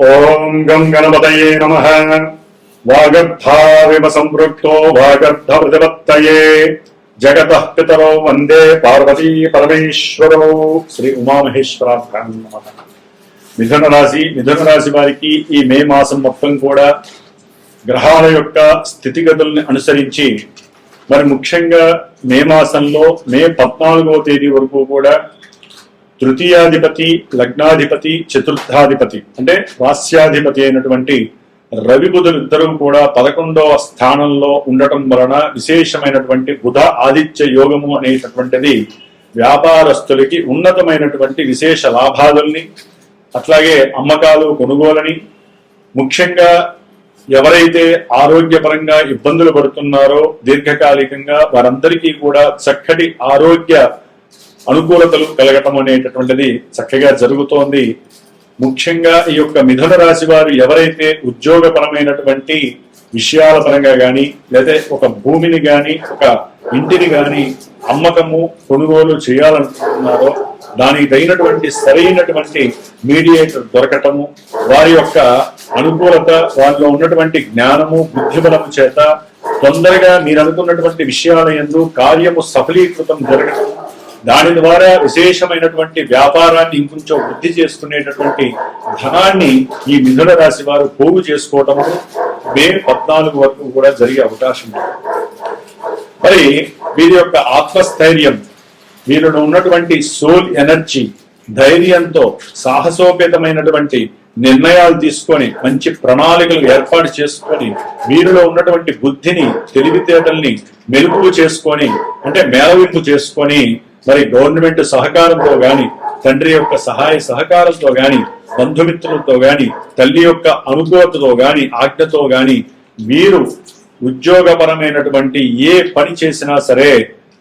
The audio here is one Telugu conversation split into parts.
ఓం గం గణపతయే నమః. వాగర్ధావివ సంపృక్తో వాగర్ధ ప్రతిపత్తయే జగతః పితరో వందే పార్వతీ పరమేశ్వరో. శ్రీ ఉమామహేశ్వరాభ్యాం నమః. మిథున రాశి వారికి ఈ మే మాసం మొత్తం కూడా గ్రహాల యొక్క స్థితిగతుల్ని అనుసరించి మరి ముఖ్యంగా మే మాసంలో మే 14వ తేదీ వరకు కూడా తృతీయాధిపతి, లగ్నాధిపతి, చతుర్థాధిపతి అంటే రాస్యాధిపతి అయినటువంటి రవి బుధులు ఇద్దరు కూడా 11వ స్థానంలో ఉండటం వలన విశేషమైనటువంటి బుధ ఆదిత్య యోగము అనేటటువంటిది వ్యాపారస్తులకి ఉన్నతమైనటువంటి విశేష లాభాదుల్ని, అట్లాగే అమ్మకాలు కొనుగోలని, ముఖ్యంగా ఎవరైతే ఆరోగ్యపరంగా ఇబ్బందులు పడుతున్నారో దీర్ఘకాలికంగా వారందరికీ కూడా చక్కటి ఆరోగ్య అనుకూలతలు కలగటం అనేటటువంటిది చక్కగా జరుగుతోంది. ముఖ్యంగా ఈ యొక్క మిథున రాశి వారు ఎవరైతే ఉద్యోగపరమైనటువంటి విషయాల పరంగా కానీ లేదా ఒక భూమిని కానీ ఒక ఇంటిని కానీ అమ్మకము కొనుగోలు చేయాలనుకుంటున్నారో దానికి తగినటువంటి సరైనటువంటి మీడియేటర్ దొరకటము, వారి యొక్క అనుకూలత, వారిలో ఉన్నటువంటి జ్ఞానము బుద్ధిబలము చేత తొందరగా మీరు అనుకున్నటువంటి విషయాల యందు కార్యము సఫలీకృతం జరగటం, దాని ద్వారా విశేషమైనటువంటి వ్యాపారాన్ని ఇంకొంచెం వృద్ధి చేసుకునేటటువంటి ధనాన్ని ఈ మిథున రాశి వారు పోగు చేసుకోవటము మే 14 వరకు కూడా జరిగే అవకాశం ఉంది. మరి వీరి యొక్క ఆత్మస్థైర్యం, వీరిలో ఉన్నటువంటి సోల్ ఎనర్జీ, ధైర్యంతో సాహసోపేతమైనటువంటి నిర్ణయాలు తీసుకొని మంచి ప్రణాళికలు ఏర్పాటు చేసుకొని వీరిలో ఉన్నటువంటి బుద్ధిని, తెలివితేటల్ని మెలుపు చేసుకొని అంటే మేళవింపు చేసుకొని మరి గవర్నమెంట్ సహకారంతో గాని, తండ్రి యొక్క సహాయ సహకారంతో గాని, బంధుమిత్రులతో గాని, తల్లి యొక్క అనుకూలతతో గాని, ఆజ్ఞతో గాని వీరు ఉద్యోగపరమైనటువంటి ఏ పని చేసినా సరే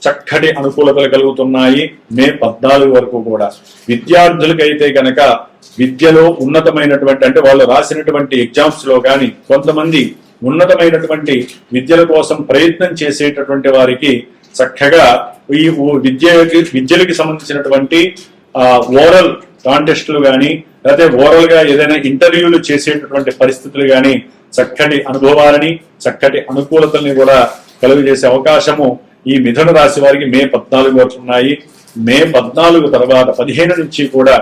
చక్కటి అనుకూలతలు కలుగుతున్నాయి మే 14 వరకు కూడా. విద్యార్థులకైతే గనక విద్యలో ఉన్నతమైనటువంటి అంటే వాళ్ళు రాసినటువంటి ఎగ్జామ్స్ లో కానీ, కొంతమంది ఉన్నతమైనటువంటి విద్యల కోసం ప్రయత్నం చేసేటటువంటి వారికి చక్కగా ఈ విద్యలకి సంబంధించినటువంటి ఓరల్ కాంటెస్టులు కానీ లేకపోతే ఓరల్ గా ఏదైనా ఇంటర్వ్యూలు చేసేటటువంటి పరిస్థితులు కానీ చక్కటి అనుభవాలని, చక్కటి అనుకూలతల్ని కూడా కలుగజేసే అవకాశము ఈ మిథున రాశి వారికి మే 14 వరకు ఉన్నాయి. మే 14 తర్వాత 15 నుంచి కూడా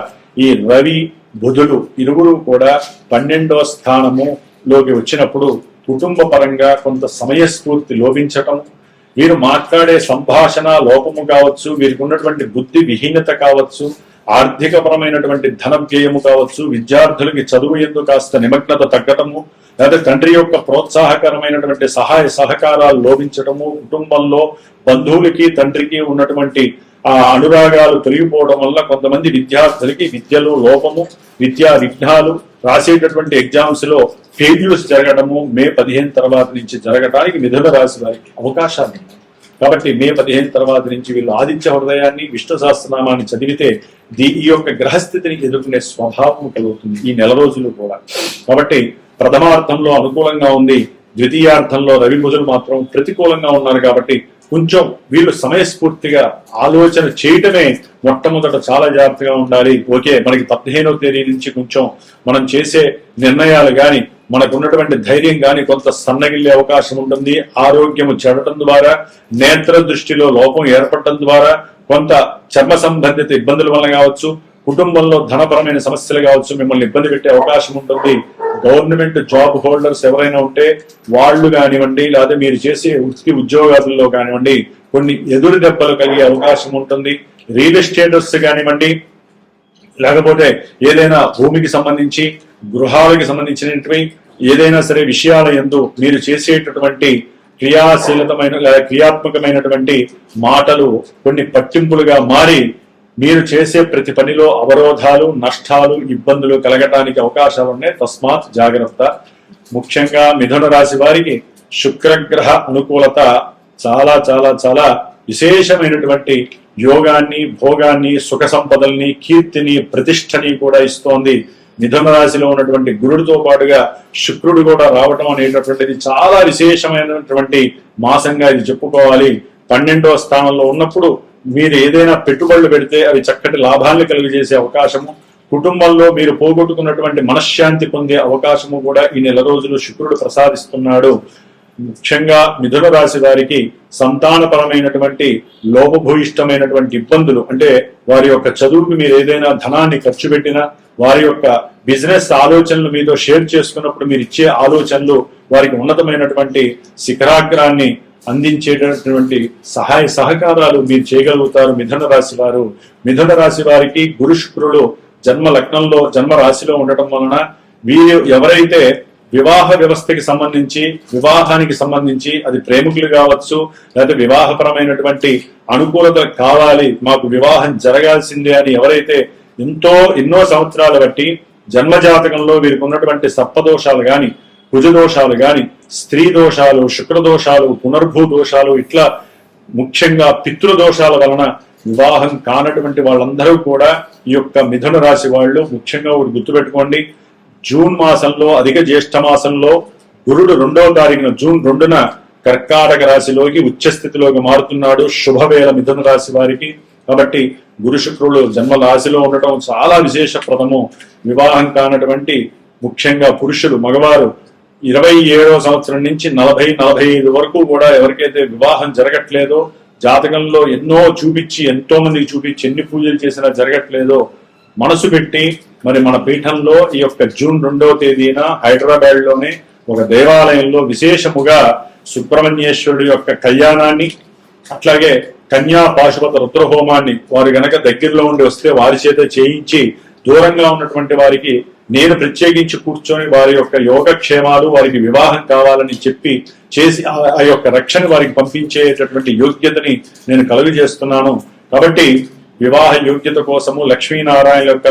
ఈ రవి బుధులు ఇరువురు కూడా 12వ స్థానములోకి వచ్చినప్పుడు కుటుంబ పరంగా కొంత సమయస్ఫూర్తి లోపించటం, వీరు మాట్లాడే సంభాషణ లోపము కావచ్చు, వీరికి ఉన్నటువంటి బుద్ధి విహీనత కావచ్చు, ఆర్థికపరమైనటువంటి ధన వ్యయము కావచ్చు, విద్యార్థులకి చదువు ఎందు కాస్త నిమగ్నత తగ్గటము, లేదా తండ్రి యొక్క ప్రోత్సాహకరమైనటువంటి సహాయ సహకారాలు లోపించటము, కుటుంబంలో బంధువులకి తండ్రికి ఉన్నటువంటి అనురాగాలు తొలగిపోవడం వల్ల కొంతమంది విద్యార్థులకి విద్యలో లోపము, విద్యా విఘ్నాలు, రాసేటటువంటి ఎగ్జామ్స్ లో ఫెయిల్యూర్స్ జరగడము మే 15 తర్వాత నుంచి జరగడానికి మిథున రాశి వారికి అవకాశాలు ఉన్నాయి. కాబట్టి మే 15 తర్వాత నుంచి వీళ్ళు ఆదిత్య హృదయాన్ని, విష్ణు సహస్రనామాన్ని చదివితే ఈ యొక్క గ్రహస్థితిని ఎదుర్కొనే స్వభావం కలుగుతుంది ఈ నెల రోజులు కూడా. కాబట్టి ప్రథమార్థంలో అనుకూలంగా ఉంది, ద్వితీయార్థంలో రవి బుధులు మాత్రం ప్రతికూలంగా ఉన్నారు. కాబట్టి కొంచెం వీళ్ళు సమయస్ఫూర్తిగా ఆలోచన చేయటమే మొట్టమొదట చాలా జాగ్రత్తగా ఉండాలి. ఓకే, మనకి 15వ తేదీ నుంచి కొంచెం మనం చేసే నిర్ణయాలు కానీ, మనకు ఉన్నటువంటి ధైర్యం కానీ కొంత సన్నగిల్లే అవకాశం ఉంటుంది. ఆరోగ్యము చెడటం ద్వారా, నేత్ర దృష్టిలో లోపం ఏర్పడటం ద్వారా, కొంత చర్మ సంబంధిత ఇబ్బందుల వల్ల కావచ్చు, కుటుంబంలో ధనపరమైన సమస్యలు కావచ్చు మిమ్మల్ని ఇబ్బంది పెట్టే అవకాశం ఉంటుంది. గవర్నమెంట్ జాబ్ హోల్డర్స్ ఎవరైనా ఉంటే వాళ్ళు కానివ్వండి, లేదా మీరు చేసే ఉద్యోగాలలో కానివ్వండి కొన్ని ఎదురు దెబ్బలు కలిగే అవకాశం ఉంటుంది. రియల్ ఎస్టేటర్స్ కానివ్వండి, లేకపోతే ఏదైనా భూమికి సంబంధించి గృహాలకి సంబంధించినటువంటి ఏదైనా సరే విషయాల యందు మీరు చేసేటటువంటి క్రియాత్మకమైనటువంటి మాటలు కొన్ని పట్టింపులుగా మారి మీరు చేసే ప్రతి పనిలో అవరోధాలు, నష్టాలు, ఇబ్బందులు కలగటానికి అవకాశాలు ఉన్నాయి. తస్మాత్ జాగ్రత్త. ముఖ్యంగా మిథున రాశి వారికి శుక్రగ్రహ అనుకూలత చాలా చాలా చాలా విశేషమైనటువంటి యోగాన్ని, భోగాన్ని, సుఖ సంపదల్ని, కీర్తిని, ప్రతిష్టని కూడా ఇస్తోంది. మిథున రాశిలో ఉన్నటువంటి గురుడితో పాటుగా శుక్రుడు కూడా రావటం అనేటటువంటిది చాలా విశేషమైనటువంటి మాసంగా ఇది చెప్పుకోవాలి. 12వ స్థానంలో ఉన్నప్పుడు మీరు ఏదైనా పెట్టుబడులు పెడితే అవి చక్కటి లాభాలను కలిగజేసే అవకాశము, కుటుంబంలో మీరు పోగొట్టుకున్నటువంటి మనశ్శాంతి పొందే అవకాశము కూడా ఈ నెల రోజులు శుక్రుడు ప్రసాదిస్తున్నాడు. ముఖ్యంగా మిథున రాశి వారికి సంతానపరమైనటువంటి లోపభూయిష్టమైనటువంటి ఇబ్బందులు, అంటే వారి యొక్క చదువుకు మీరు ఏదైనా ధనాన్ని ఖర్చు పెట్టినా, వారి యొక్క బిజినెస్ ఆలోచనలు మీతో షేర్ చేసుకున్నప్పుడు మీరు ఇచ్చే ఆలోచనలు వారికి ఉన్నతమైనటువంటి శిఖరాగ్రాన్ని అందించేటటువంటి సహాయ సహకారాలు మీరు చేయగలుగుతారు. మిథున రాశి వారు, మిథున రాశి వారికి గురు శుక్రుడు జన్మ లగ్నంలో జన్మ రాశిలో ఉండటం వలన వీరు ఎవరైతే వివాహ వ్యవస్థకి సంబంధించి, వివాహానికి సంబంధించి, అది ప్రేమికులు కావచ్చు, లేకపోతే వివాహపరమైనటువంటి అనుకూలత కావాలి, మాకు వివాహం జరగాల్సిందే అని ఎవరైతే ఎన్నో సంవత్సరాల బట్టి జన్మజాతకంలో వీరికి ఉన్నటువంటి సర్పదోషాలు గాని, కుజదోషాలు గాని, స్త్రీ దోషాలు, శుక్రదోషాలు, పునర్భూ దోషాలు, ఇట్లా ముఖ్యంగా పితృదోషాల వలన వివాహం కానటువంటి వాళ్ళందరూ కూడా ఈ యొక్క మిథున రాశి వాళ్ళు ముఖ్యంగా ఒకటి గుర్తుపెట్టుకోండి. జూన్ మాసంలో, అధిక జ్యేష్ఠ మాసంలో గురుడు 2వ తారీఖున జూన్ 2న కర్కాటక రాశిలోకి ఉచ్చస్థితిలోకి మారుతున్నాడు. శుభవేళ మిథున రాశి వారికి. కాబట్టి గురు శుక్రుడు జన్మ రాశిలో ఉండటం చాలా విశేషప్రదము. వివాహం కానటువంటి ముఖ్యంగా పురుషులు, మగవారు 27వ సంవత్సరం నుంచి 40-45 వరకు కూడా ఎవరికైతే వివాహం జరగట్లేదో, జాతకంలో ఎంతో మందికి చూపించి ఎన్ని పూజలు చేసినా జరగట్లేదో, మనసు పెట్టి మరి మన పీఠంలో ఈ యొక్క జూన్ 2వ తేదీన హైదరాబాద్ లోనే ఒక దేవాలయంలో విశేషముగా సుబ్రహ్మణ్యేశ్వరుడు యొక్క కళ్యాణాన్ని, అట్లాగే కన్యా పాశుపత రుద్రహోమాన్ని వారు గనక దగ్గరలో ఉండి వస్తే వారి చేత చేయించి, దూరంగా ఉన్నటువంటి వారికి నేను ప్రత్యేకించి కూర్చొని వారి యొక్క యోగక్షేమాలు, వారికి వివాహం కావాలని చెప్పి చేసి ఆ యొక్క రక్షణ వారికి పంపించేటటువంటి యోగ్యతని నేను కలుగజేస్తున్నాను. కాబట్టి వివాహ యోగ్యత కోసము లక్ష్మీనారాయణ యొక్క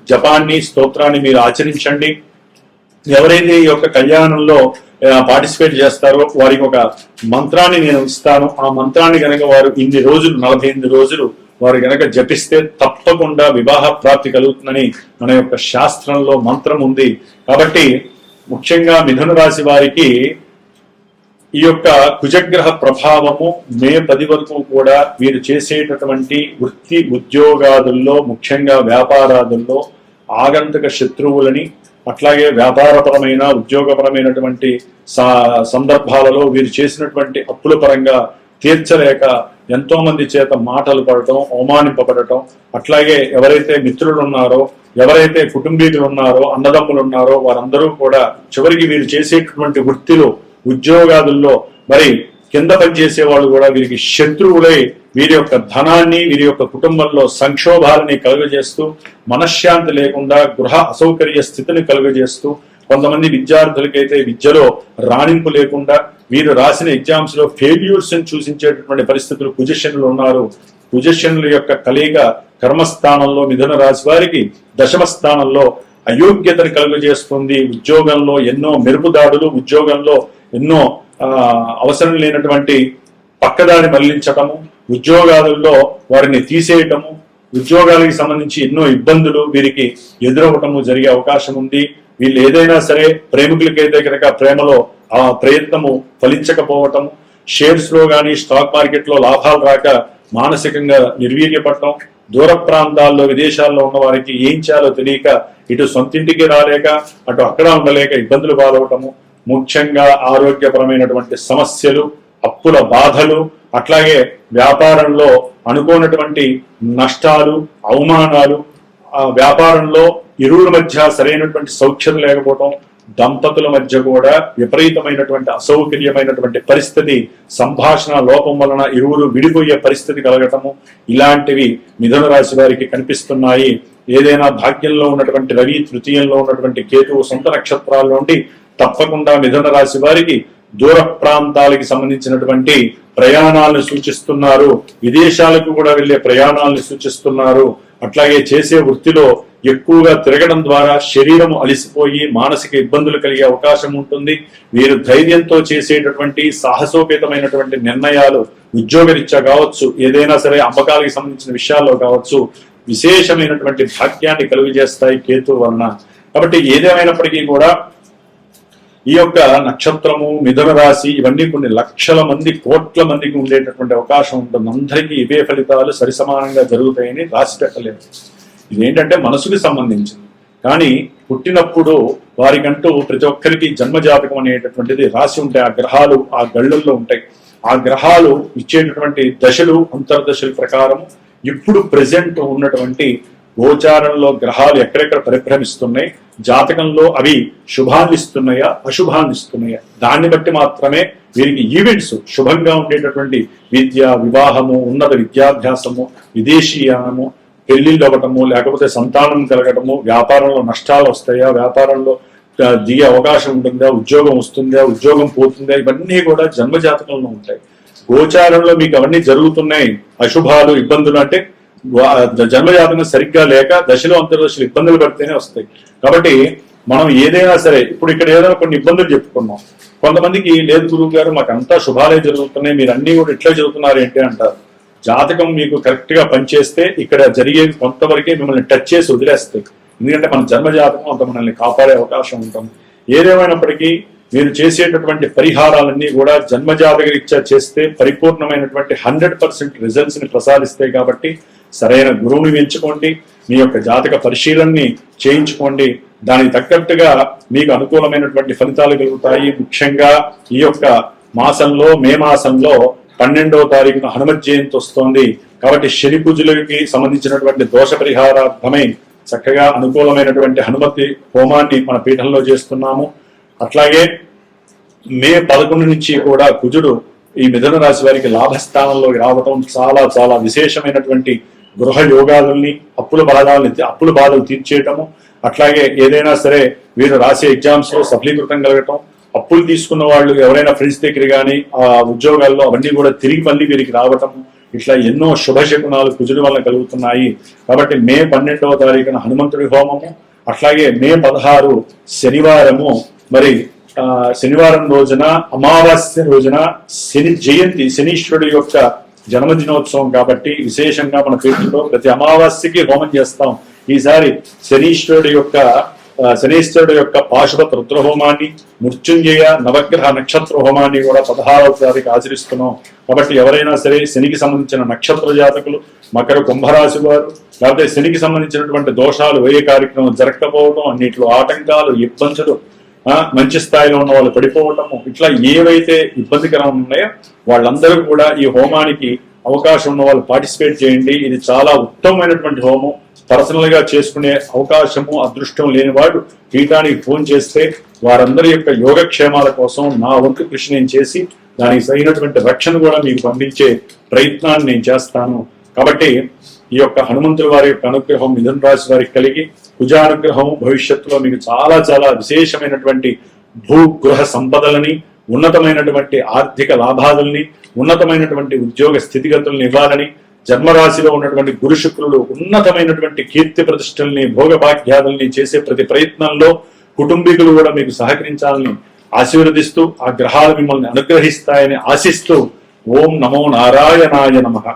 జపాన్ని, స్తోత్రాన్ని మీరు ఆచరించండి. ఎవరైతే ఈ యొక్క కళ్యాణంలో పార్టిసిపేట్ చేస్తారో వారికి ఒక మంత్రాన్ని నేను ఇస్తాను. ఆ మంత్రాన్ని కనుక వారు 48 రోజులు వారు గనక జపిస్తే తప్పకుండా వివాహ ప్రాప్తి కలుగుతుందని మన యొక్క శాస్త్రంలో మంత్రం ఉంది. కాబట్టి ముఖ్యంగా మిథున రాశి వారికి ఈ యొక్క కుజగ్రహ ప్రభావము మే 10 వరకు కూడా వీరు చేసేటటువంటి వృత్తి ఉద్యోగాదుల్లో, ముఖ్యంగా వ్యాపారాదుల్లో ఆగంతక శత్రువులని, అట్లాగే వ్యాపారపరమైన ఉద్యోగపరమైనటువంటి సందర్భాలలో వీరు చేసినటువంటి అప్పుల పరంగా తీర్చలేక ఎంతో మంది చేత మాటలు పడటం, అవమానింపబడటం, అట్లాగే ఎవరైతే మిత్రులు ఉన్నారో, ఎవరైతే కుటుంబీకులు ఉన్నారో, అన్నదమ్ములు ఉన్నారో వారందరూ కూడా చివరికి వీరు చేసేటటువంటి వృత్తిలో, ఉద్యోగాదుల్లో మరి కింద పనిచేసే వాళ్ళు కూడా వీరికి శత్రువులై వీరి యొక్క ధనాన్ని, వీరి యొక్క కుటుంబంలో సంక్షోభాలని కలుగజేస్తూ, మనశ్శాంతి లేకుండా గృహ అసౌకర్య స్థితిని కలుగజేస్తూ, కొంతమంది విద్యార్థులకైతే విద్యలో రాణింపు లేకుండా వీరు రాసిన ఎగ్జామ్స్ లో ఫెయిల్యూర్స్ ని సూచించేటటువంటి పరిస్థితులు కుజశనులు ఉన్నారు. కుజశనుల యొక్క కలయిక కర్మస్థానంలో మిథున రాశి వారికి 10వ స్థానంలో అయోగ్యతను కలుగజేస్తుంది. ఉద్యోగంలో ఎన్నో మెరుపుదాడులు, ఉద్యోగంలో ఎన్నో అవసరం లేనటువంటి పక్కదారి మళ్లించటము, ఉద్యోగాలలో వారిని తీసేయటము, ఉద్యోగాలకు సంబంధించి ఎన్నో ఇబ్బందులు వీరికి ఎదురవటము జరిగే అవకాశం ఉంది. వీళ్ళు ఏదైనా సరే ప్రేమికులకైతే కనుక ప్రేమలో ఆ ప్రయత్నము ఫలించకపోవటము, షేర్స్ లో కానీ స్టాక్ మార్కెట్ లో లాభాలు రాక మానసికంగా నిర్వీర్యపడటం, దూర ప్రాంతాల్లో విదేశాల్లో ఉన్న వారికి ఏం చేయాలో తెలియక ఇటు సొంతింటికి రాలేక అటు అక్కడ ఉండలేక ఇబ్బందులు పాలవటము, ముఖ్యంగా ఆరోగ్యపరమైనటువంటి సమస్యలు, అప్పుల బాధలు, అట్లాగే వ్యాపారంలో అనుకోనటువంటి నష్టాలు, అవమానాలు, ఆ వ్యాపారంలో ఇరువుల మధ్య సరైనటువంటి సౌఖ్యం లేకపోవటం, దంపతుల మధ్య కూడా విపరీతమైనటువంటి అసౌకర్యమైనటువంటి పరిస్థితి, సంభాషణ లోపం వలన ఇరువురు విడిపోయే పరిస్థితి కలగటము, ఇలాంటివి మిథున రాశి వారికి కనిపిస్తున్నాయి. ఏదైనా భాగ్యంలో ఉన్నటువంటి రవి, తృతీయంలో ఉన్నటువంటి కేతువు సొంత నక్షత్రాల నుండి తప్పకుండా మిథున రాశి వారికి దూర ప్రాంతాలకి సంబంధించినటువంటి ప్రయాణాలను సూచిస్తున్నారు. విదేశాలకు కూడా వెళ్లే ప్రయాణాలను సూచిస్తున్నారు. అట్లాగే చేసే వృత్తిలో ఎక్కువగా తిరగడం ద్వారా శరీరము అలిసిపోయి మానసిక ఇబ్బందులు కలిగే అవకాశం ఉంటుంది. వీరు ధైర్యంతో చేసేటటువంటి సాహసోపేతమైనటువంటి నిర్ణయాలు ఉద్యోగరీత్యా కావచ్చు, ఏదైనా సరే అమ్మకాలకు సంబంధించిన విషయాల్లో కావచ్చు, విశేషమైనటువంటి భాగ్యాన్ని కలుగజేస్తాయి కేతు వలన. కాబట్టి ఏదేమైనప్పటికీ కూడా ఈ యొక్క నక్షత్రము, మిథున రాశి ఇవన్నీ కొన్ని లక్షల మంది, కోట్ల మందికి ఉండేటటువంటి అవకాశం ఉంటుంది. అందరికీ ఇవే ఫలితాలు సరిసమానంగా జరుగుతాయని రాసి పెట్టలేదు. ఇదేంటంటే మనసుకి సంబంధించింది. కానీ పుట్టినప్పుడు వారికంటూ ప్రతి ఒక్కరికి జన్మజాతకం అనేటటువంటిది రాసి ఉంటాయి. ఆ గ్రహాలు ఆ గళ్ళల్లో ఉంటాయి. ఆ గ్రహాలు ఇచ్చేటటువంటి దశలు అంతర్దశల ప్రకారం ఇప్పుడు ప్రెసెంట్ ఉన్నటువంటి గోచారంలో గ్రహాలు ఎక్కడెక్కడ పరిభ్రమిస్తున్నాయి, జాతకంలో అవి శుభాన్ని ఇస్తున్నాయా అశుభాన్ని ఇస్తున్నాయా, దాన్ని బట్టి మాత్రమే వీరికి ఈవెంట్స్ శుభంగా ఉండేటటువంటి విద్య, వివాహము, ఉన్నత విద్యాభ్యాసము, విదేశీయానము, పెళ్లిళ్ళు అవ్వటము, లేకపోతే సంతానం కలగటము, వ్యాపారంలో నష్టాలు వస్తాయా, వ్యాపారంలో దిగే అవకాశం ఉంటుందా, ఉద్యోగం వస్తుందా, ఉద్యోగం పోతుందా, ఇవన్నీ కూడా జన్మజాతకంలో ఉంటాయి. గోచారంలో మీకు అవన్నీ జరుగుతున్నాయి. అశుభాలు, ఇబ్బందులు అంటే జన్మజాతకం సరిగ్గా లేక దశలో అంతర్దశలు ఇబ్బందులు పడితేనే వస్తాయి. కాబట్టి మనం ఏదైనా సరే ఇప్పుడు ఇక్కడ ఏదైనా కొన్ని ఇబ్బందులు చెప్పుకున్నాం. కొంతమందికి లేదు గురువు గారు మాకు అంతా శుభాలే జరుగుతున్నాయి, మీరు అన్ని కూడా ఇట్లా చదువుతున్నారు ఏంటి అంటారు. జాతకం మీకు కరెక్ట్ గా పనిచేస్తే ఇక్కడ జరిగేది కొంతవరకే మిమ్మల్ని టచ్ చేసి వదిలేస్తాయి. ఎందుకంటే మన జన్మజాతకం అంత మనల్ని కాపాడే అవకాశం ఉంటుంది. ఏదేమైనప్పటికీ మీరు చేసేటటువంటి పరిహారాలన్నీ కూడా జన్మజాతక రీత్యా చేస్తే పరిపూర్ణమైనటువంటి 100% రిజల్ట్స్ ని ప్రసాదిస్తాయి. కాబట్టి సరైన గురువుని ఎంచుకోండి, మీ యొక్క జాతక పరిశీలనని చేయించుకోండి. దానికి తగ్గట్టుగా మీకు అనుకూలమైనటువంటి ఫలితాలు కలుగుతాయి. ముఖ్యంగా ఈ యొక్క మాసంలో మే మాసంలో 12వ తారీఖున హనుమత్ జయంతి వస్తోంది. కాబట్టి శని పూజలకి సంబంధించినటువంటి దోష పరిహారార్థమై చక్కగా అనుకూలమైనటువంటి హనుమతి హోమాన్ని మన పీఠంలో చేస్తున్నాము. అట్లాగే మే 11 నుంచి కూడా కుజుడు ఈ మిథున రాశి వారికి లాభస్థానంలోకి రావటం చాలా చాలా విశేషమైనటువంటి గృహ యోగాలని, అప్పుల బాధలు తీర్చేయటము, అట్లాగే ఏదైనా సరే వీరు రాసే ఎగ్జామ్స్ లో సఫలీకృతం కలగటం, అప్పులు తీసుకున్న వాళ్ళు ఎవరైనా ఫ్రెండ్స్ దగ్గర కానీ ఆ ఉద్యోగాల్లో అవన్నీ కూడా తిరిగి మళ్ళీ వీరికి రావటం, ఇట్లా ఎన్నో శుభశకునాలు కుజుడి వల్ల కలుగుతున్నాయి. కాబట్టి మే 12వ తారీఖున హనుమంతుడి హోమము, అట్లాగే మే 16 శనివారము, మరి శనివారం రోజున అమావాస్య రోజున శని జయంతి, శనీశ్వరుడు యొక్క జన్మదినోత్సవం కాబట్టి విశేషంగా మన పీఠంలో ప్రతి అమావాస్యకి హోమం చేస్తాం. ఈసారి శనీశ్వరుడు యొక్క పాశుపత రుద్రహోమాన్ని, మృత్యుంజయ నవగ్రహ నక్షత్ర హోమాన్ని కూడా 16వ తారీఖు ఆచరిస్తున్నాం. కాబట్టి ఎవరైనా సరే శనికి సంబంధించిన నక్షత్ర జాతకులు, మకర కుంభరాశి వారు, లేకపోతే శనికి సంబంధించినటువంటి దోషాలు ఏ కార్యక్రమం జరగకపోవడం, అన్నింటిలో ఆటంకాలు, ఇబ్బందులు, మంచి స్థాయిలో ఉన్న వాళ్ళు పడిపోవటము, ఇట్లా ఏవైతే ఇబ్బందికరంగా ఉన్నాయో వాళ్ళందరూ కూడా ఈ హోమానికి అవకాశం ఉన్న వాళ్ళు పార్టిసిపేట్ చేయండి. ఇది చాలా ఉత్తమమైనటువంటి హోమం. పర్సనల్ గా చేసుకునే అవకాశము అదృష్టం లేని వాడు పీఠానికి ఫోన్ చేస్తే వారందరి యొక్క యోగక్షేమాల కోసం నా వంతు కృషి నేను చేసి దానికి సరైనటువంటి రక్షణ కూడా మీకు పంపించే ప్రయత్నాన్ని నేను చేస్తాను. కాబట్టి ఈ యొక్క హనుమంతుల వారి యొక్క అనుగ్రహం మిథున రాశి వారికి కలిగి, కుజానుగ్రహం భవిష్యత్తులో మీకు చాలా చాలా విశేషమైనటువంటి భూగృహ సంపదలని, ఉన్నతమైనటువంటి ఆర్థిక లాభాలని, ఉన్నతమైనటువంటి ఉద్యోగ స్థితిగతులను ఇవ్వాలని, జన్మరాశిలో ఉన్నటువంటి గురు శుక్రులు ఉన్నతమైనటువంటి కీర్తి ప్రతిష్టల్ని, భోగభాగ్యాదుల్ని చేసే ప్రతి ప్రయత్నంలో కుటుంబీకులు కూడా మీకు సహకరించాలని ఆశీర్వదిస్తూ, ఆ గ్రహాలు మిమ్మల్ని అనుగ్రహిస్తాయని ఆశిస్తూ, ఓం నమో నారాయణాయ నమః.